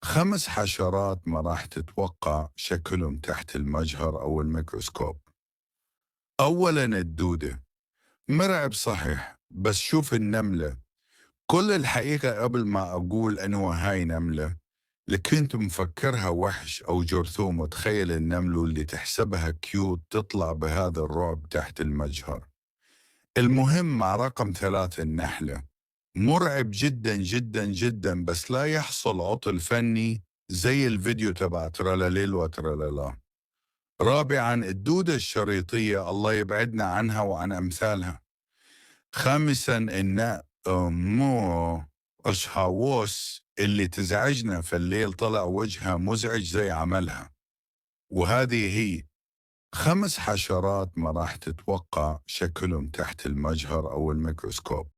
5 حشرات ما راح تتوقع شكلهم تحت المجهر أو الميكروسكوب. أولاً الدودة، مرعب صحيح، بس شوف النملة. كل الحقيقة قبل ما أقول أنه هاي نملة، اللي كنت مفكرها وحش أو جرثوم، وتخيل النملة اللي تحسبها كيوت تطلع بهذا الرعب تحت المجهر. المهم مع رقم 3 النحلة، مرعب جدا جدا جدا، بس لا يحصل عطل فني زي الفيديو تبع ترالاليل وترالالا. رابعا الدودة الشريطية، الله يبعدنا عنها وعن أمثالها. خامسا مو أشهاووس اللي تزعجنا في الليل، طلع وجهها مزعج زي عملها. وهذه هي 5 حشرات ما راح تتوقع شكلهم تحت المجهر أو الميكروسكوب.